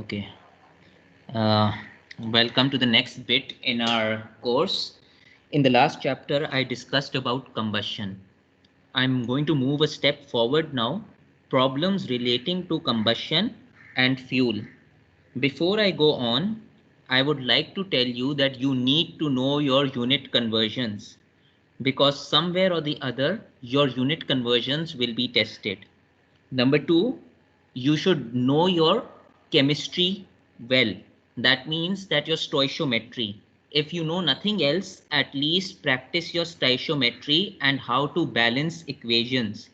Okay. Uh, Welcome to the next bit in our course. In the last chapter, I discussed about combustion. I'm going to move a step forward now. Problems relating to combustion and fuel. Before I go on, I would like to tell you that you need to know your unit conversions because somewhere or the other, your unit conversions will be tested. Number two, you should know your chemistry well. That means that your stoichiometry. If you know nothing else, at least practice your stoichiometry and how to balance equations.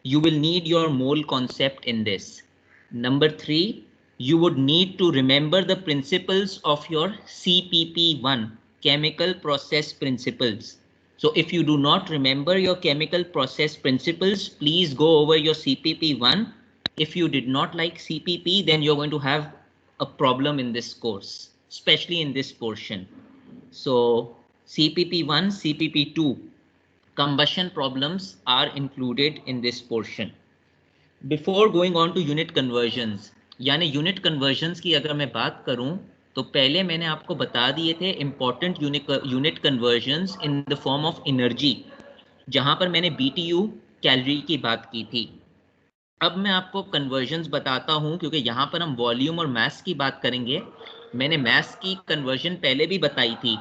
You will need your mole concept in this. Number three, you would need to remember the principles of your CPP1, chemical process principles. So if you do not remember your chemical process principles, please go over your CPP1. If you did not like CPP, then you're going to have a problem in this course, especially in this portion. So CPP1, CPP2, combustion problems are included in this portion. Before going on to unit conversions, यानी unit conversions की अगर मैं बात करूं तो पहले मैंने आपको बता दिए थे important unit conversions in the form of energy, जहां पर मैंने BTU कैलोरी की बात की थी. अब मैं आपको कन्वर्जन्स बताता हूं क्योंकि यहाँ पर हम वॉल्यूम और मास की बात करेंगे. मैंने मास की कन्वर्जन पहले भी बताई थी,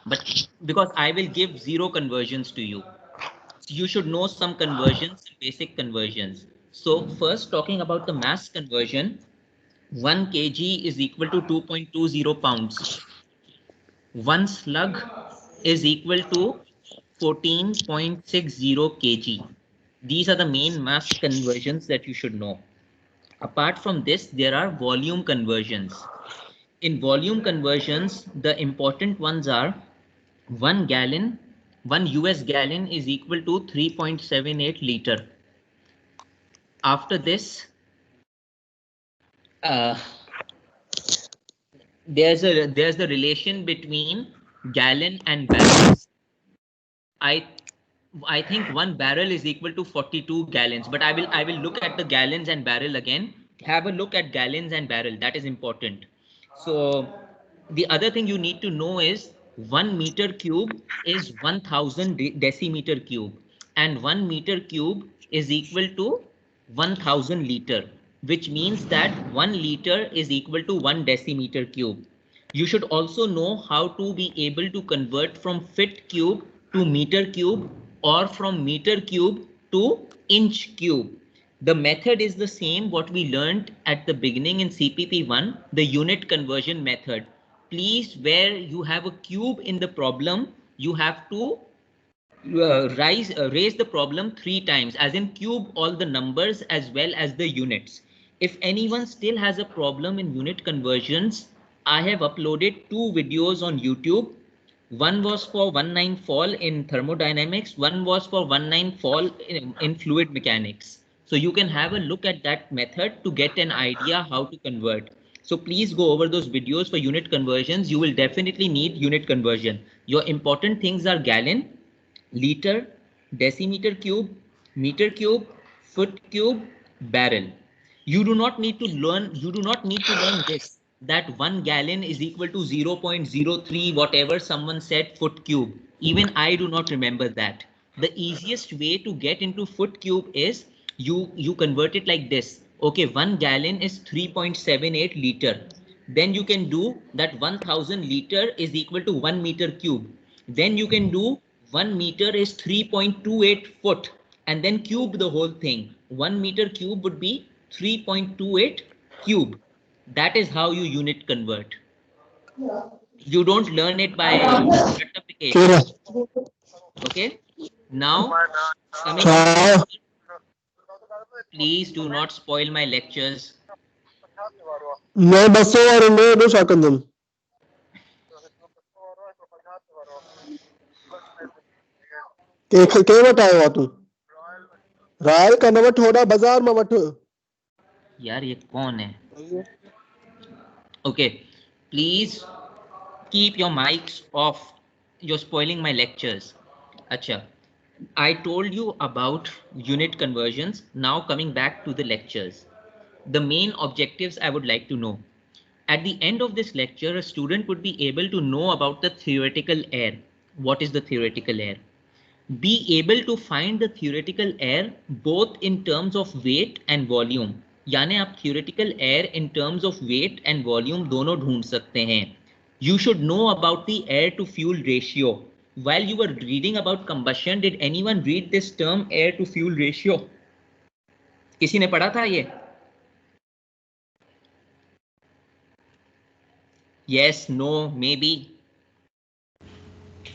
but because I will give zero convergence to you, you should know some conversions, basic conversions. So first, talking about the mass conversion, 1 kg is equal to 2.20 pounds. 1 slug is equal to 14.60 kg. These are the main mass conversions that you should know. Apart from this, there are volume conversions. In volume conversions, the important ones are 1 gallon, 1 US gallon is equal to 3.78 liter. After this, uh, there's the relation between gallon and barrels. I I think 1 barrel is equal to 42 gallons, but I will look at the gallons and barrel again. Have a look at gallons and barrel. That is important. So the other thing you need to know is 1 meter cube is 1000 decimeter cube, and 1 meter cube is equal to 1000 liter, which means that 1 liter is equal to 1 decimeter cube. You should also know how to be able to convert from feet cube to meter cube or from meter cube to inch cube. The method is the same what we learned at the beginning in CPP1, the unit conversion method. Please, where you have a cube in the problem, you have to raise the problem 3 times, as in cube all the numbers as well as the units. If anyone still has a problem in unit conversions, I have uploaded 2 videos on YouTube. One was for 1-9 fall in thermodynamics, one was for 1-9 fall in fluid mechanics. So you can have a look at that method to get an idea how to convert. So please go over those videos for unit conversions. You will definitely need unit conversion. Your important things are gallon, liter, decimeter cube, meter cube, foot cube, barrel. You do not need to learn this, that 1 gallon is equal to 0.03 whatever someone said foot cube. Even I do not remember that. The easiest way to get into foot cube is you convert it like this. Okay, 1 gallon is 3.78 liter. Then you can do that 1000 liter is equal to 1 meter cube. Then you can do 1 meter is 3.28 foot, and then cube the whole thing. 1 meter cube would be 3.28 cube. That is how you unit convert. You don't learn it by Kira. certification. Okay. Now coming on to Ciao. lecture. Please do not spoil my lectures. मैं बसों और मैं दो शकंदम के what आयो तू royal का नवट होड़ा बाजार में वठ यार ये कौन है? Okay, please keep your mics off. You're spoiling my lectures. Acha, I told you about unit conversions. Now coming back to the lectures. The main objectives I would like to know. At the end of this lecture, a student would be able to know about the theoretical error. What is the theoretical error? Be able to find the theoretical error both in terms of weight and volume. यानी आप theoretical error in terms of weight and volume दोनों ढूंढ सकते हैं. You should know about the air to fuel ratio. While you were reading about combustion, did anyone read this term air to fuel ratio? किसी ने पढ़ा था ये? Yes, no, maybe.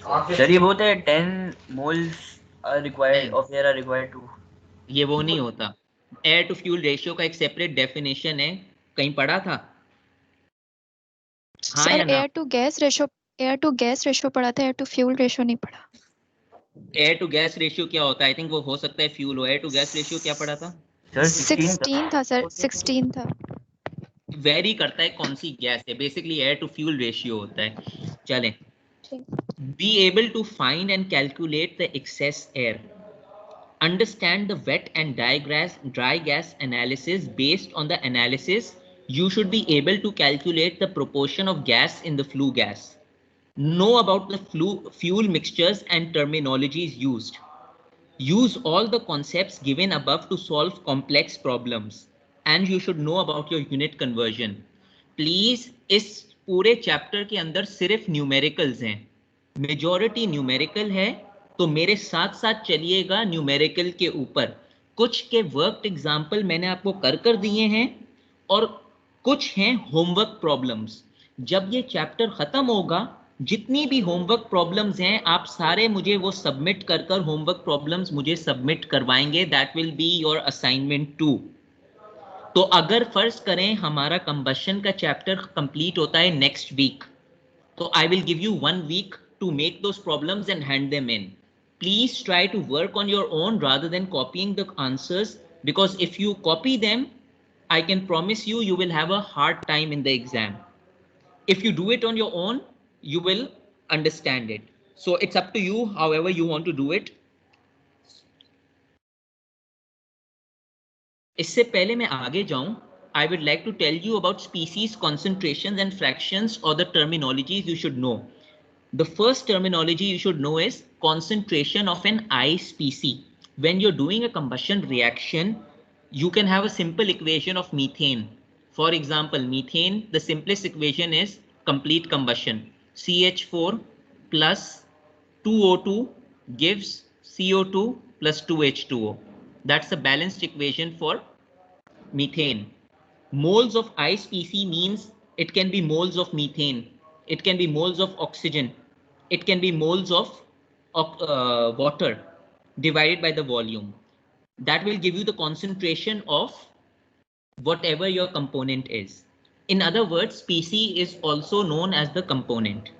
Sir ये बोलते हैं 10 moles are required of air are required to. ये वो नहीं होता. एयर टू फ्यूल रेशियो का एक सेपरेट डेफिनेशन है, कहीं पढ़ा था? हाँ सर या ना? एयर टू गैस रेशियो पढ़ा था, एयर टू फ्यूल रेशियो नहीं पढ़ा. एयर टू गैस रेशियो क्या होता है? आई थिंक वो हो सकता है फ्यूल हो. एयर टू गैस रेशियो क्या पढ़ा था? सर 16 था सर, 16 था. वेरी करता है कौन सी गैस है. Basically air to fuel ratio होता है. चलें. Be able to find and calculate the excess air. Understand the wet and dry gas analysis. Based on the analysis, you should be able to calculate the proportion of gas in the flue gas. Know about the fuel mixtures and terminologies used. Use all the concepts given above to solve complex problems. And you should know about your unit conversion. Please, इस पूरे chapter के अंदर सिर्फ numericals हैं. Majority numerical है, तो मेरे साथ साथ चलिएगा न्यूमेरिकल के ऊपर. कुछ के वर्क एग्जाम्पल मैंने आपको कर दिए हैं और कुछ हैं होमवर्क प्रॉब्लम्स. जब ये चैप्टर खत्म होगा, जितनी भी होमवर्क प्रॉब्लम्स हैं आप सारे मुझे वो सबमिट कर होमवर्क प्रॉब्लम्स मुझे सबमिट करवाएंगे. That will be your assignment 2. तो अगर फर्ज करें हमारा कंबशन का चैप्टर कंप्लीट होता है नेक्स्ट वीक, तो आई will give you 1 week to make those problems and hand them in. Please try to work on your own rather than copying the answers, because if you copy them, I can promise you, you will have a hard time in the exam. If you do it on your own, you will understand it. So it's up to you, however you want to do it. इससे पहले मैं आगे जाऊं, I would like to tell you about species, concentrations and fractions, or the terminologies you should know. The first terminology you should know is concentration of an I species. When you're doing a combustion reaction, you can have a simple equation of methane. For example, methane, the simplest equation is complete combustion. CH4 plus 2O2 gives CO2 plus 2H2O. That's a balanced equation for methane. Moles of I species means it can be moles of methane, it can be moles of oxygen, it can be moles of water divided by the volume. That will give you the concentration of whatever your component is. In other words, species is also known as the component.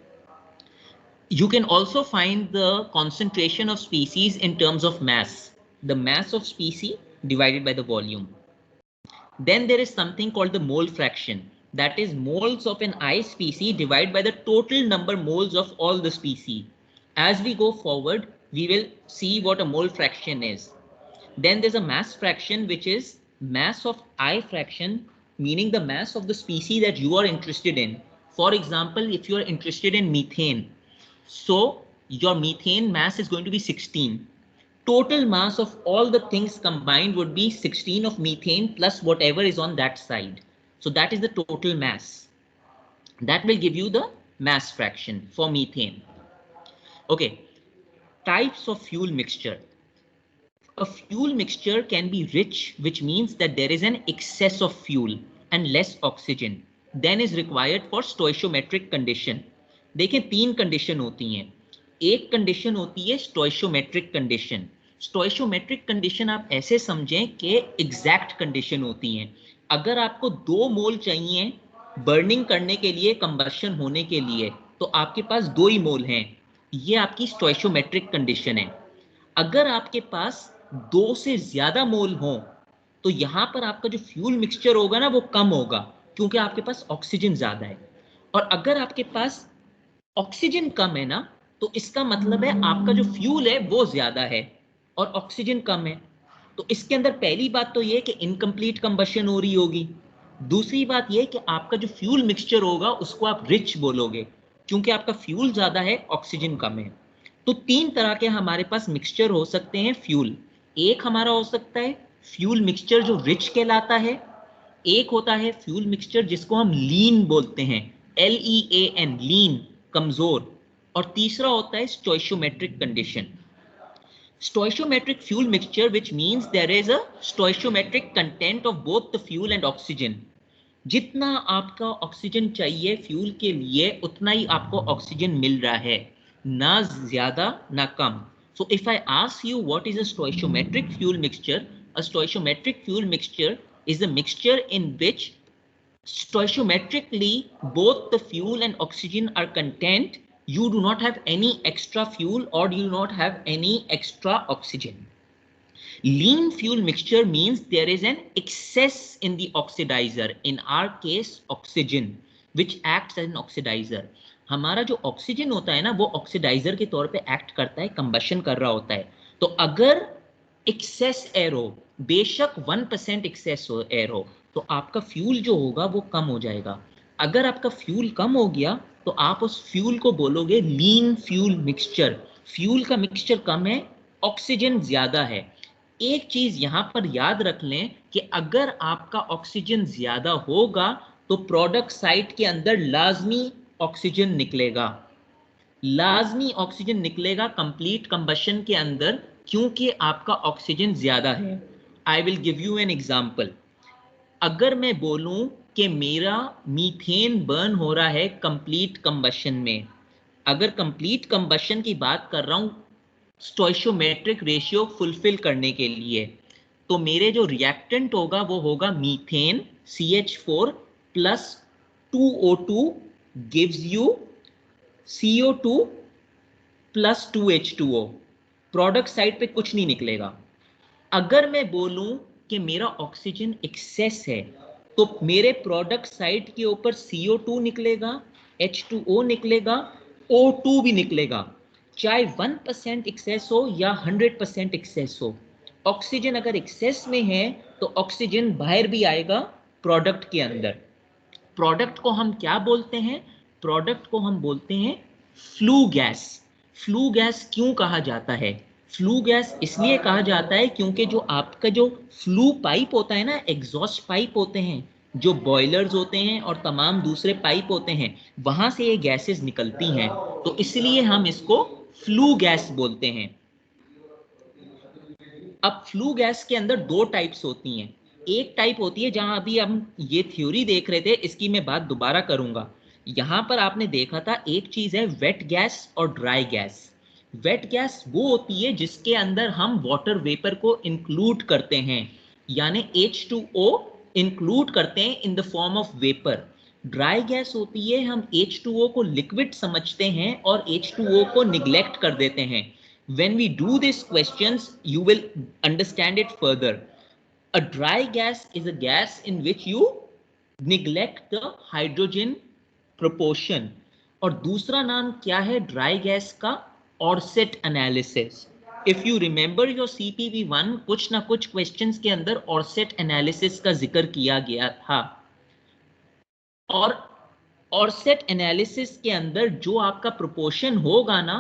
You can also find the concentration of species in terms of mass, the mass of species divided by the volume. Then there is something called the mole fraction. That is moles of an I species divided by the total number moles of all the species. As we go forward, we will see what a mole fraction is. Then there's a mass fraction, which is mass of I fraction, meaning the mass of the species that you are interested in. For example, if you are interested in methane, so your methane mass is going to be 16. Total mass of all the things combined would be 16 of methane plus whatever is on that side. So that is the total mass. That will give you the mass fraction for methane. Okay, types of fuel mixture. A fuel mixture can be rich, which means that there is an excess of fuel and less oxygen. Then is required for stoichiometric condition. देखिए 3 condition होती हैं. एक condition होती है स्टोइशियोमेट्रिक condition. स्टोइशियोमेट्रिक condition आप ऐसे समझें कि एग्जैक्ट कंडीशन होती हैं. अगर आपको 2 मोल चाहिए बर्निंग करने के लिए, कंबशन होने के लिए, तो आपके पास 2 ही मोल हैं. ये आपकी स्टोइशियोमेट्रिक कंडीशन है. अगर आपके पास 2 से ज्यादा मोल हो, तो यहां पर आपका जो फ्यूल मिक्सचर होगा ना, वो कम होगा, क्योंकि आपके पास ऑक्सीजन ज्यादा है. और अगर आपके पास ऑक्सीजन कम है ना, तो इसका मतलब है आपका जो फ्यूल है वो ज्यादा है और ऑक्सीजन कम है. तो इसके अंदर पहली बात तो ये कि इनकम्प्लीट कंबशन हो रही होगी। दूसरी बात ये कि आपका जो फ्यूल मिक्सचर होगा उसको आप रिच बोलोगे, क्योंकि आपका फ्यूल ज्यादा है, ऑक्सीजन कम है। तो तीन तरह के हमारे पास मिक्सचर हो सकते हैं फ्यूल। एक हमारा हो सकता है फ्यूल मिक्सचर जो रिच कहलाता है, एक होता है फ्यूल मिक्सचर जिसको हम लीन बोलते हैं, LEAN, लीन, कमजोर, और तीसरा होता है स्टोइशियोमेट्रिक condition. Stoichiometric fuel mixture, which means there is a stoichiometric content of both the fuel and oxygen. जितना आपका ऑक्सीजन चाहिए फ्यूल के लिए उतना ही आपको ऑक्सीजन मिल रहा है, ना ज्यादा ना कम। So if I ask you what is a stoichiometric fuel mixture, a stoichiometric fuel mixture is a mixture in which stoichiometrically both the fuel and oxygen are content. You do not have any extra fuel or you do not have any extra oxygen. Lean fuel mixture means there is an excess in the oxidizer, in our case oxygen, which acts as an oxidizer. हमारा जो oxygen होता है ना वो oxidiser के तौर पे act करता है, कंबशन कर रहा होता है। तो अगर एक्सेस एयर हो, बेशक 1% एक्सेस एयर हो, तो आपका फ्यूल जो होगा वो कम हो जाएगा। अगर आपका फ्यूल कम हो गया तो आप उस फ्यूल को बोलोगे लीन फ्यूल मिक्सचर। फ्यूल का मिक्सचर कम है, ऑक्सीजन ज्यादा है। एक चीज यहां पर याद रख लें कि अगर आपका ऑक्सीजन ज्यादा होगा तो प्रोडक्ट साइड के अंदर लाजमी ऑक्सीजन निकलेगा, लाजमी ऑक्सीजन निकलेगा कंप्लीट कंबशन के अंदर, क्योंकि आपका ऑक्सीजन ज्यादा है। आई will give you an example. अगर मैं बोलूं कि मेरा मीथेन बर्न हो रहा है कंप्लीट कंबशन में, अगर कंप्लीट कंबशन की बात कर रहा हूं स्टोइशियोमेट्रिक रेशियो फुलफिल करने के लिए, तो मेरे जो रिएक्टेंट होगा वो होगा methane CH4 plus 2O2 gives you CO2 plus 2H2O। Product side पे कुछ नहीं निकलेगा। अगर मैं बोलूं कि मेरा ऑक्सीजन एक्सेस है तो मेरे प्रोडक्ट साइड के ऊपर CO2 निकलेगा, H2O निकलेगा, O2 भी निकलेगा, चाहे 1% एक्सेस हो या 100% एक्सेस हो। ऑक्सीजन अगर एक्सेस में है तो ऑक्सीजन बाहर भी आएगा प्रोडक्ट के अंदर। प्रोडक्ट को हम क्या बोलते हैं? प्रोडक्ट को हम बोलते हैं फ्लू गैस। फ्लू गैस क्यों कहा जाता है? फ्लू गैस इसलिए कहा जाता है क्योंकि जो आपका जो फ्लू पाइप होता है ना, एग्जॉस्ट पाइप होते हैं, जो बॉयलर्स होते हैं और तमाम दूसरे पाइप होते हैं, वहां से ये गैसेस निकलती हैं, तो इसलिए हम इसको फ्लू गैस बोलते हैं। अब फ्लू गैस के अंदर दो टाइप्स होती हैं। एक टाइप होती है जहां अभी हम ये थ्योरी देख रहे थे, इसकी मैं बात दोबारा करूंगा। यहां पर आपने देखा था एक चीज है वेट गैस और ड्राई गैस। वेट गैस वो होती है जिसके अंदर हम वाटर वेपर को इंक्लूड करते हैं, यानी H2O इंक्लूड करते हैं in the form of vapour. Dry gas होती है हम H2O को लिक्विड समझते हैं और H2O को निग्लेक्ट कर देते हैं। When we do these questions, you will understand it further. A dry gas is a gas in which you neglect the hydrogen proportion. और दूसरा नाम क्या है ड्राई गैस का? Orsat analysis. If you remember your CPV1, कुछ ना कुछ questions के अंदर ऑर्सेट एनालिसिस का जिक्र किया गया था। और ऑर्सेट एनालिसिस के अंदर जो आपका प्रोपोर्शन होगा ना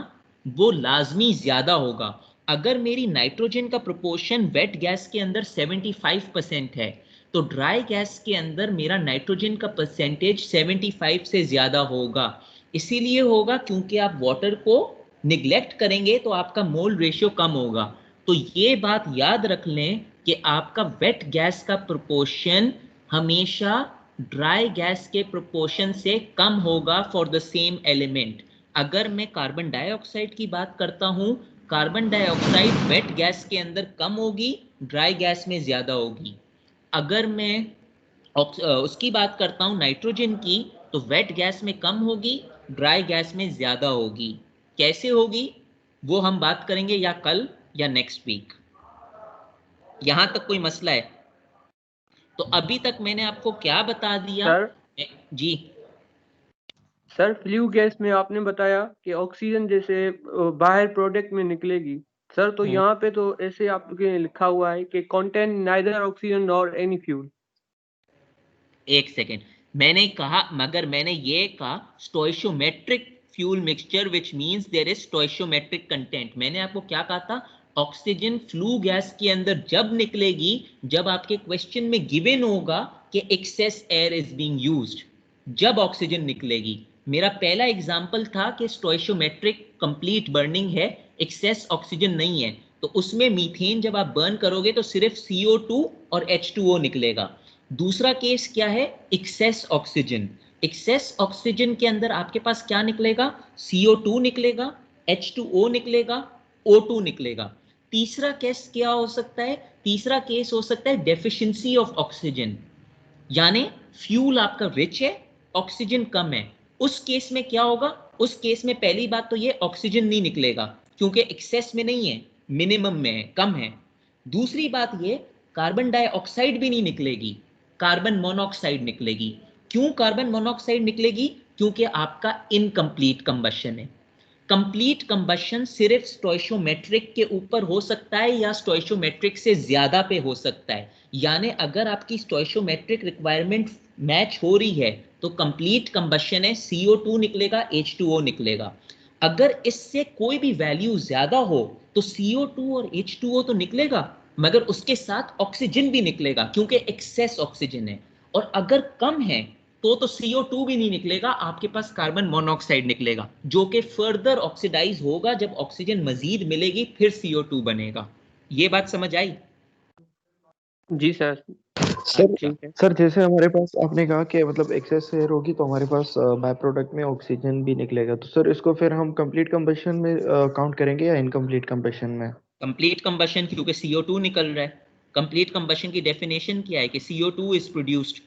वो लाजमी ज्यादा होगा। अगर मेरी नाइट्रोजन का प्रोपोर्शन वेट गैस के अंदर 75% है तो ड्राई गैस के अंदर मेरा नाइट्रोजन का परसेंटेज 75 से ज्यादा होगा। इसीलिए होगा क्योंकि आप वाटर को निग्लेक्ट करेंगे तो आपका मोल रेशियो कम होगा। तो ये बात याद रख लें कि आपका वेट गैस का प्रोपोर्शन हमेशा ड्राई गैस के प्रोपोर्शन से कम होगा फॉर द सेम एलिमेंट। अगर मैं कार्बन डाइऑक्साइड की बात करता हूं, कार्बन डाइऑक्साइड वेट गैस के अंदर कम होगी, ड्राई गैस में ज्यादा होगी। अगर मैं उसकी बात करता हूं नाइट्रोजन की, तो वेट गैस में कम होगी, ड्राई गैस में ज्यादा होगी। कैसे होगी वो हम बात करेंगे या कल या नेक्स्ट वीक। यहां तक कोई मसला है? तो अभी तक मैंने आपको क्या बता दिया जी? सर फ्लू गैस में आपने बताया कि ऑक्सीजन जैसे बाहर प्रोडक्ट में निकलेगी, सर तो यहाँ पे तो ऐसे आपके लिखा हुआ है कि contain neither oxygen nor any fuel। एक सेकेंड, मैंने कहा, मगर मैंने ये कहा stoichiometric fuel mixture which means there is stoichiometric content. मैंने आपको क्या कहा था? ऑक्सीजन फ्लू गैस के अंदर जब निकलेगी जब आपके क्वेश्चन में गिवन होगा कि excess air is being used, जब ऑक्सीजन निकलेगी। मेरा पहला एग्जांपल था कि स्टोइशियोमेट्रिक कंप्लीट बर्निंग है, एक्सेस ऑक्सीजन नहीं है, तो उसमें मीथेन जब आप बर्न करोगे तो सिर्फ CO2 और H2O निकलेगा। दूसरा केस क्या है? Excess oxygen. एक्सेस ऑक्सीजन के अंदर आपके पास क्या निकलेगा? CO2 निकलेगा, H2O निकलेगा, O2 निकलेगा। तीसरा केस क्या हो सकता है? तीसरा केस हो सकता है डेफिशिएंसी ऑफ ऑक्सीजन, यानी फ्यूल आपका रिच है, ऑक्सीजन कम है। उस केस में क्या होगा? उस केस में पहली बात तो ये ऑक्सीजन नहीं निकलेगा क्योंकि एक्सेस में नहीं है, मिनिमम में है, कम है। दूसरी बात ये, कार्बन डाइऑक्साइड भी नहीं निकलेगी, कार्बन मोनोऑक्साइड निकलेगी। क्यों कार्बन मोनोऑक्साइड निकलेगी? क्योंकि आपका इनकम्प्लीट कंबशन है। कंप्लीट कंबशन सिर्फ स्टोइशियोमेट्रिक के ऊपर हो सकता है या स्टोइशियोमेट्रिक से ज्यादा पे हो सकता है। यानी अगर आपकी स्टोइशियोमेट्रिक रिक्वायरमेंट मैच हो रही है तो कंप्लीट कंबशन है, CO2 निकलेगा, H2O निकलेगा। अगर इससे कोई भी वैल्यू ज्यादा हो तो CO2 और H2O तो निकलेगा, मगर उसके साथ ऑक्सीजन भी निकलेगा क्योंकि एक्सेस ऑक्सीजन है। और अगर कम है तो CO2 भी नहीं निकलेगा, आपके पास कार्बन मोनोऑक्साइड निकलेगा जो कि फर्दर ऑक्सीडाइज होगा। जब ऑक्सीजन मजीद मिलेगी फिर CO2 बनेगा। ये बात समझ आई? जी सर। सर ठीक है। सर जैसे हमारे पास आपने कहा कि मतलब एक्सेस एयर होगी तो हमारे पास बाय प्रोडक्ट में ऑक्सीजन भी निकलेगा, तो सर इसको फिर हम कंप्लीट कंबशन में काउंट करेंगे या इनकम्प्लीट कंबशन में? कंप्लीट कंबशन, क्योंकि CO2 निकल रहा है। कंप्लीट कंबशन की डेफिनेशन क्या है कि CO2 इज प्रोड्यूस्ड,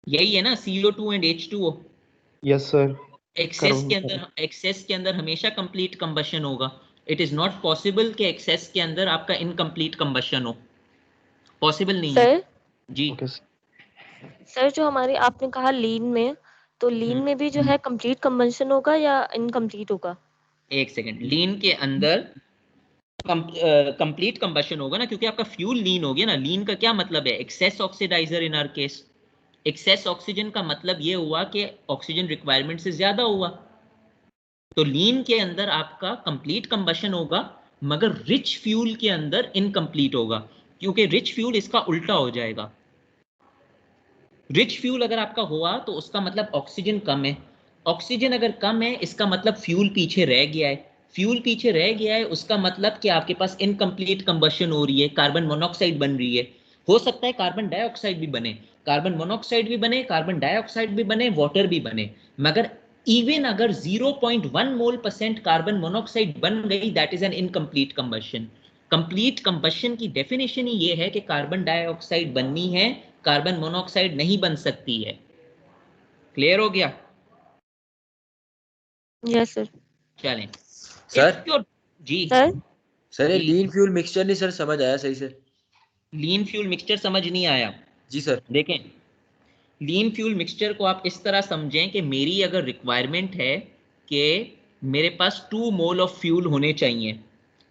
यही है ना, CO2 and H2O। Yes sir. Access के अंदर हमेशा कंप्लीट कंबशन होगा। इट इज नॉट पॉसिबल कि एक्सेस के अंदर आपका इनकम्प्लीट कंबशन हो, पॉसिबल नहीं है। सर जी ओके सर जो हमारी आपने कहा लीन में, तो लीन में भी जो है कंप्लीट कंबंशन होगा या इनकम्प्लीट होगा? एक सेकेंड, लीन के अंदर कंप्लीट कंबशन होगा ना, क्योंकि आपका फ्यूल लीन हो गया ना। लीन का क्या मतलब है? Excess oxidizer in our case. Excess oxygen का मतलब ये हुआ कि ऑक्सीजन रिक्वायरमेंट से ज्यादा हुआ। तो लीन के अंदर आपका कंप्लीट कंबशन होगा, मगर रिच फ्यूल के अंदर इनकम्प्लीट होगा, क्योंकि रिच फ्यूल इसका उल्टा हो जाएगा। रिच फ्यूल अगर आपका हुआ तो उसका मतलब ऑक्सीजन कम है। ऑक्सीजन अगर कम है इसका मतलब फ्यूल पीछे रह गया है। फ्यूल पीछे रह गया है उसका मतलब कि आपके पास इनकम्प्लीट कंबशन हो रही है, कार्बन मोनोऑक्साइड बन रही है। हो सकता है कार्बन डाइऑक्साइड भी बने, कार्बन मोनोऑक्साइड भी बने, कार्बन डाइऑक्साइड भी बने, वाटर भी बने, मगर इवन अगर 0.1 मोल% कार्बन मोनोऑक्साइड बन गई, that is an incomplete combustion. Complete combustion की डेफिनेशन ही ये है कि कार्बन डाइऑक्साइड बननी है, कार्बन मोनोऑक्साइड नहीं बन सकती है। क्लियर हो गया? Yes sir. चलें सर जी सर सर ये जी। लीन फ्यूल मिक्सचर नहीं सर समझ आया सही से। लीन फ्यूल मिक्सचर समझ नहीं आया? जी सर। देखें, लीन फ्यूल मिक्सचर को आप इस तरह समझें कि मेरी अगर रिक्वायरमेंट है कि मेरे पास 2 मोल ऑफ फ्यूल होने चाहिए,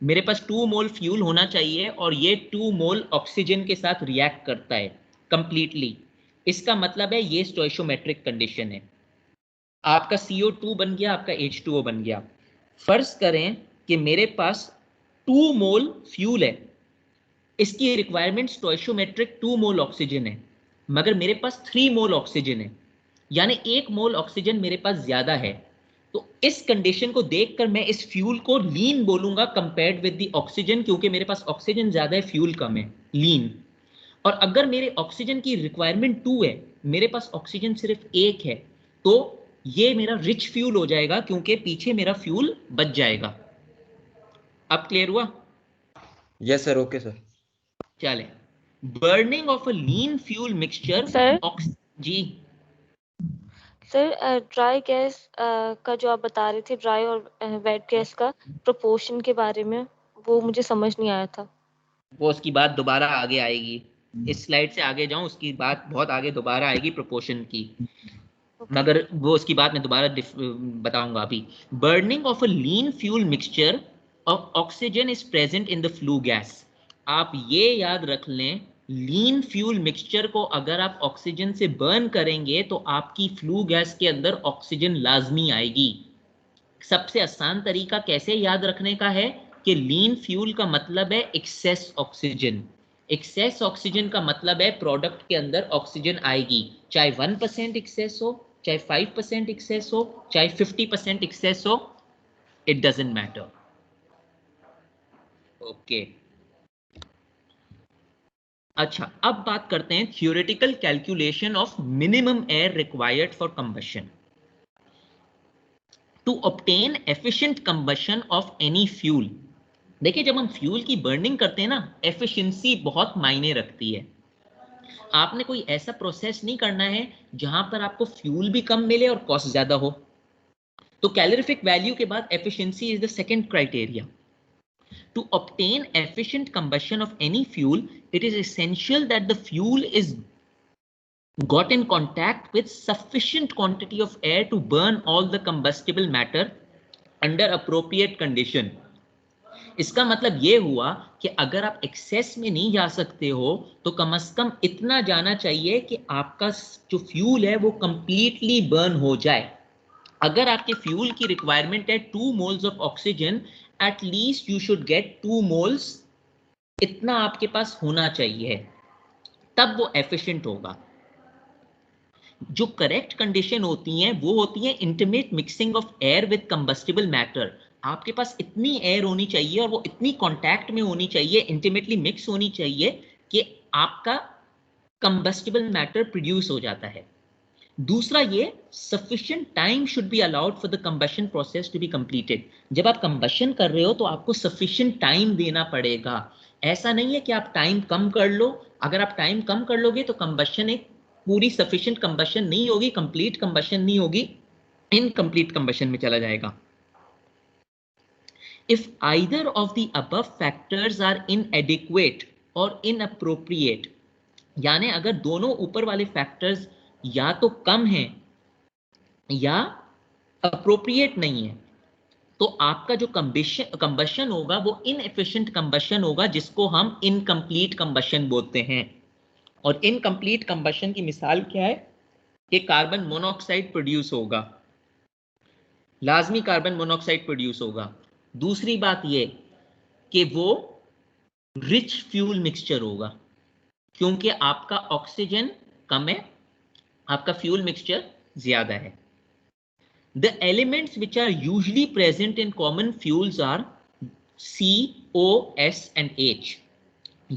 मेरे पास 2 मोल फ्यूल होना चाहिए और ये 2 मोल ऑक्सीजन के साथ रिएक्ट करता है कंप्लीटली। इसका मतलब है ये स्टोइशियोमेट्रिक कंडीशन है। आपका CO2 बन गया, आपका H2O बन गया। फर्ज करें कि मेरे पास 2 मोल फ्यूल है, इसकी रिक्वायरमेंट स्टोइशियोमेट्रिक 2 मोल ऑक्सीजन है, मगर मेरे पास 3 मोल ऑक्सीजन है, यानी 1 मोल ऑक्सीजन मेरे पास ज्यादा है। तो इस कंडीशन को देखकर मैं इस फ्यूल को लीन बोलूंगा कंपेयर्ड विद द ऑक्सीजन, क्योंकि मेरे पास ऑक्सीजन ज्यादा है, फ्यूल कम है, लीन। और अगर मेरे ऑक्सीजन की रिक्वायरमेंट 2 है, मेरे पास ऑक्सीजन सिर्फ 1 है, तो ये मेरा रिच फ्यूल हो जाएगा क्योंकि पीछे मेरा फ्यूल बच जाएगा। अब क्लियर हुआ? Yes sir. Okay sir. चले, burning of a lean fuel mixture. Sir ji sir dry gas का जो आप बता रहे थे, ड्राई और वेट गैस का प्रोपोर्शन के बारे में, वो मुझे समझ नहीं आया था। वो उसकी बात दोबारा आगे आएगी, इस स्लाइड से आगे जाऊं, उसकी बात बहुत आगे दोबारा आएगी प्रोपोर्शन की, मगर वो उसकी बात मैं दोबारा बताऊंगा। अभी burning of a lean fuel mixture oxygen is present in the flue gas. आप ये याद रख लें, लीन फ्यूल मिक्सचर को अगर आप ऑक्सीजन से बर्न करेंगे तो आपकी फ्लू गैस के अंदर ऑक्सीजन लाजमी आएगी। सबसे आसान तरीका कैसे याद रखने का है कि लीन फ्यूल का मतलब है एक्सेस ऑक्सीजन। एक्सेस ऑक्सीजन का मतलब है प्रोडक्ट के अंदर ऑक्सीजन आएगी, चाहे 1% एक्सेस हो, चाहे 5% एक्सेस हो, चाहे 50% एक्सेस हो, इट डजंट मैटर। ओके, अच्छा अब बात करते हैं theoretical calculation of minimum air required for combustion to obtain efficient combustion of any fuel. देखिए, जब हम फ्यूल की बर्निंग करते हैं ना, एफिशिएंसी बहुत मायने रखती है। आपने कोई ऐसा प्रोसेस नहीं करना है जहां पर आपको फ्यूल भी कम मिले और कॉस्ट ज्यादा हो। तो कैलोरीफिक वैल्यू के बाद efficiency is the second criteria. To obtain efficient combustion of any fuel, it is essential that the fuel is got in contact with sufficient quantity of air to burn all the combustible matter under appropriate condition. इसका मतलब ये हुआ कि अगर आप access में नहीं जा सकते हो तो कम से कम इतना जाना चाहिए कि आपका जो फ्यूल है वो कंप्लीटली बर्न हो जाए। अगर आपके फ्यूल की रिक्वायरमेंट है 2 moles of oxygen, at least you should get 2 moles, इतना आपके पास होना चाहिए, तब वो एफिशिएंट होगा। जो करेक्ट कंडीशन होती हैं वो होती है intimate mixing of air with combustible matter. आपके पास इतनी एयर होनी चाहिए और वो इतनी कांटेक्ट में होनी चाहिए, इंटीमेटली मिक्स होनी चाहिए कि आपका कंबस्टिबल मैटर प्रोड्यूस हो जाता है। दूसरा ये, sufficient time should be allowed for the combustion process to be completed. जब आप कंबशन कर रहे हो तो आपको सफिशिएंट टाइम देना पड़ेगा। ऐसा नहीं है कि आप टाइम कम कर लो, अगर आप टाइम कम कर लोगे तो कंबशन एक पूरी सफिशिएंट कंबशन नहीं होगी, कंप्लीट कंबशन नहीं होगी, इनकम्प्लीट कंबशन में चला जाएगा। If either of the above factors are inadequate or inappropriate, यानी अगर दोनों ऊपर वाले फैक्टर्स या तो कम हैं या अप्रोप्रिएट नहीं है, तो आपका जो कंबशन होगा वो इनएफिशिएंट कंबशन होगा, जिसको हम इनकम्प्लीट कंबशन बोलते हैं। और इनकम्प्लीट कंबशन की मिसाल क्या है कि कार्बन मोनोऑक्साइड प्रोड्यूस होगा, लाजमी कार्बन मोनोऑक्साइड प्रोड्यूस होगा। दूसरी बात ये कि वो रिच फ्यूल मिक्सचर होगा, क्योंकि आपका ऑक्सीजन कम है, आपका फ्यूल मिक्सचर ज्यादा है। The elements which are usually present in common fuels are C, O, S and H.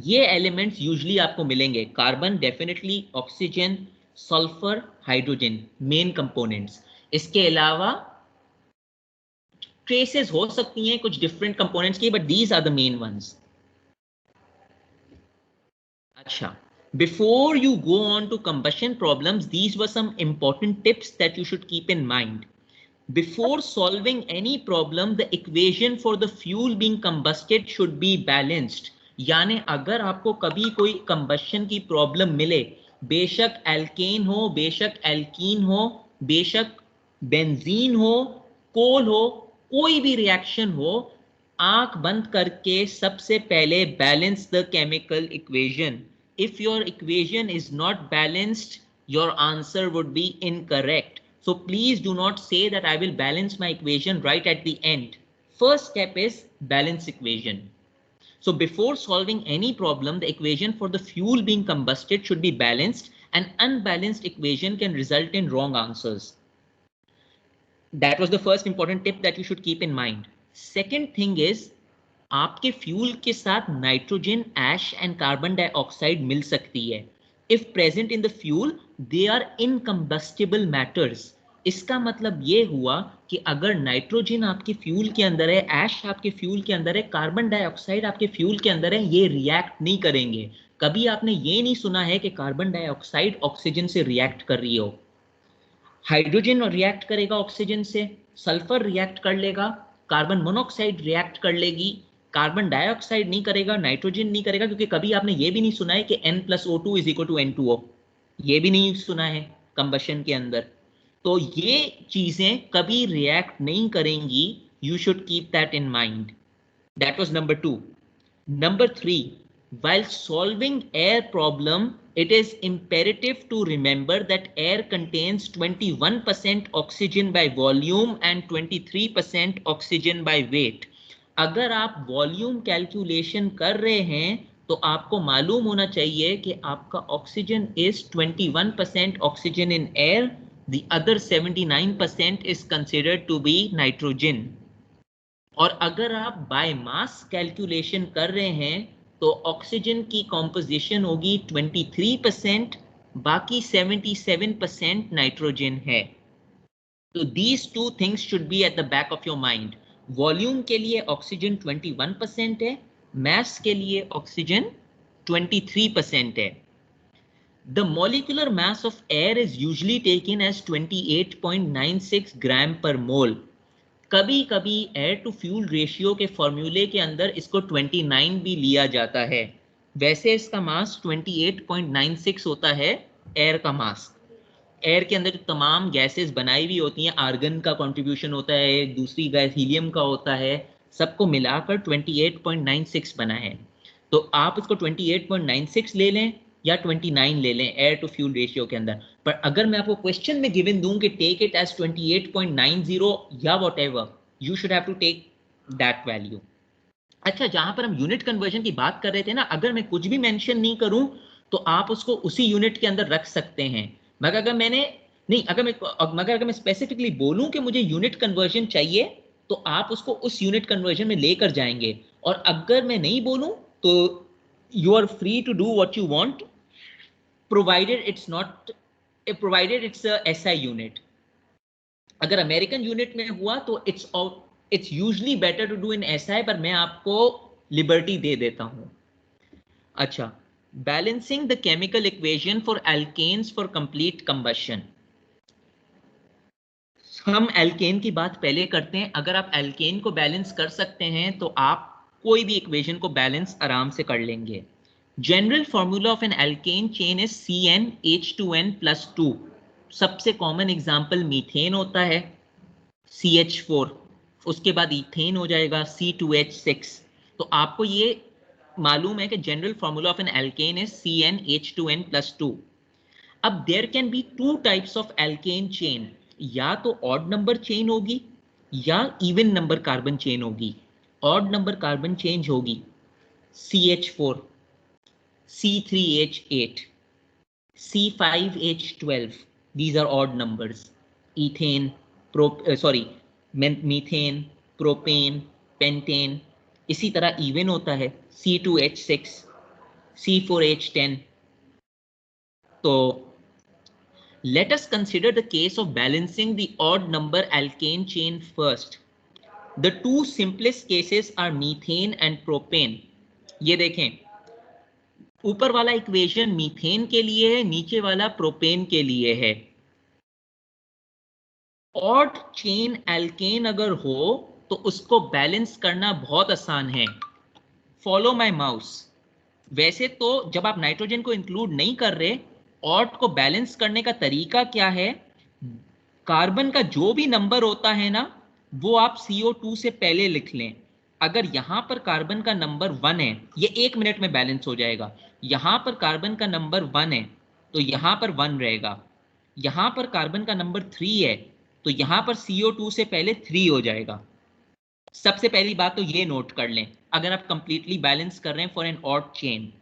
ये एलिमेंट्स यूजली आपको मिलेंगे, carbon definitely, oxygen, sulphur, hydrogen, main components. इसके अलावा ट्रेसेस हो सकती हैं कुछ डिफरेंट कंपोनेंट्स की, but these are the main ones. अच्छा, before you go on to combustion problems, these were some important tips that you should keep in mind. Before solving any problem, the equation for the fuel being combusted should be balanced. यानी अगर आपको कभी कोई combustion की problem मिले, बेशक alkene हो, बेशक एल्कीन हो, बेशक बेंजीन हो, कोल हो, कोई भी रिएक्शन हो, आंख बंद करके सबसे पहले balance the chemical equation. If your equation is not balanced, your answer would be incorrect. So please do not say that I will balance my equation right at the end. First step is balance equation. So before solving any problem, the equation for the fuel being combusted should be balanced. An unbalanced equation can result in wrong answers. That was the first important tip that you should keep in mind. Second thing is, आपके fuel के साथ nitrogen, ash and carbon dioxide मिल सकती है। If present in the fuel, they are incombustible matters. इसका मतलब ये हुआ कि अगर नाइट्रोजन आपके फ्यूल के अंदर है, ऐश आपके फ्यूल के अंदर है, कार्बन डाइऑक्साइड आपके फ्यूल के अंदर है, ये रिएक्ट नहीं करेंगे। कभी आपने ये नहीं सुना है कि कार्बन डाइऑक्साइड ऑक्सीजन से रिएक्ट कर रही हो। हाइड्रोजन रिएक्ट करेगा ऑक्सीजन से, सल्फर रिएक्ट कर लेगा, कार्बन मोनोऑक्साइड रिएक्ट कर लेगी, कार्बन डाइऑक्साइड नहीं करेगा, नाइट्रोजन नहीं करेगा, क्योंकि कभी आपने ये भी नहीं सुना है कि N+O2 = N2O, ये भी नहीं सुना है कंबशन के अंदर। तो ये चीजें कभी रिएक्ट नहीं करेंगी, you should keep that in mind. That was number 2. Number 3, while solving air problem, it is imperative to remember that air contains 21% oxygen by volume and 23% oxygen by weight. अगर आप वॉल्यूम कैलकुलेशन कर रहे हैं तो आपको मालूम होना चाहिए कि आपका oxygen is 21% oxygen in air, the other 79% is considered to be nitrogen. और अगर आप बाय मास कैलकुलेशन कर रहे हैं तो ऑक्सीजन की कॉम्पोजिशन होगी 23%, बाकी 77% नाइट्रोजन है। तो these two things should be at the back of your mind. Volume के लिए ऑक्सीजन 21% है, मास के लिए ऑक्सीजन 23% है। The molecular mass of air is usually taken as 28.96 ग्राम पर मोल। कभी कभी एयर टू फ्यूल रेशियो के फॉर्मूले के अंदर इसको 29 भी लिया जाता है। वैसे इसका मास 28.96 होता है एयर का मास। एयर के अंदर जो तमाम गैसेस बनाई हुई होती हैं, आर्गन का कंट्रीब्यूशन होता है, दूसरी गैस हीलियम का होता है, सबको मिलाकर 28.96 बना है। तो आप इसको 28.96 ले लें या 29 ले लें एयर टू फ्यूल रेशियो के अंदर। पर अगर मैं आपको क्वेश्चन में गिवन दूं कि टेक इट एज 28.90 या whatever, you should have to take that value. अच्छा, जहां पर हम यूनिट कन्वर्जन की बात कर रहे थे ना, अगर मैं कुछ भी मेंशन नहीं करूं तो आप उसको उसी यूनिट के अंदर रख सकते हैं। मगर अगर मैं स्पेसिफिकली बोलूं कि मुझे यूनिट कन्वर्जन चाहिए तो आप उसको उस यूनिट कन्वर्जन में लेकर जाएंगे। और अगर मैं नहीं बोलूं तो you are free to do what you want, provided it's a SI unit. अगर अमेरिकन यूनिट में हुआ तो it's usually better to do in SI, पर मैं आपको लिबर्टी दे देता हूं। अच्छा, balancing the chemical equation for alkanes for complete combustion. हम एल्केन की बात पहले करते हैं। अगर आप एल्केन को बैलेंस कर सकते हैं तो आप कोई भी इक्वेशन को बैलेंस आराम से कर लेंगे। General formula of an alkane chain is CnH2n+2। सबसे कॉमन एग्जांपल मीथेन होता है, CH4, उसके बाद इथेन हो जाएगा C2H6। तो आपको ये मालूम है कि general formula of an alkane is CnH2n+2। अब there can be 2 types of alkane chain, या तो ऑड नंबर चेन होगी या इवन नंबर कार्बन चेन होगी। ऑड नंबर कार्बन चेन होगी CH4, C3H8, C5H12, these are odd numbers. Ethane, methane, propane, pentane। इसी तरह even होता है C2H6, C4H10। तो let us consider the case of balancing the odd number alkane chain first. The two simplest cases are methane and propane. ये देखें, ऊपर वाला equation methane के लिए है, नीचे वाला प्रोपेन के लिए है। ऑड चेन एल्केन अगर हो तो उसको बैलेंस करना बहुत आसान है। Follow my mouse. वैसे तो जब आप नाइट्रोजन को इंक्लूड नहीं कर रहे, ऑड को बैलेंस करने का तरीका क्या है, कार्बन का जो भी नंबर होता है ना, वो आप CO2 से पहले लिख लें। अगर यहां पर कार्बन का नंबर 1 है, ये 1 मिनट में बैलेंस हो जाएगा। यहां पर कार्बन का नंबर 1 है तो यहां पर 1 रहेगा। यहां पर कार्बन का नंबर 3 है तो यहां पर CO2 से पहले 3 हो जाएगा। सबसे पहली बात तो ये नोट कर लें अगर आप कंप्लीटली बैलेंस कर रहे हैं फॉर एन ऑड चेन।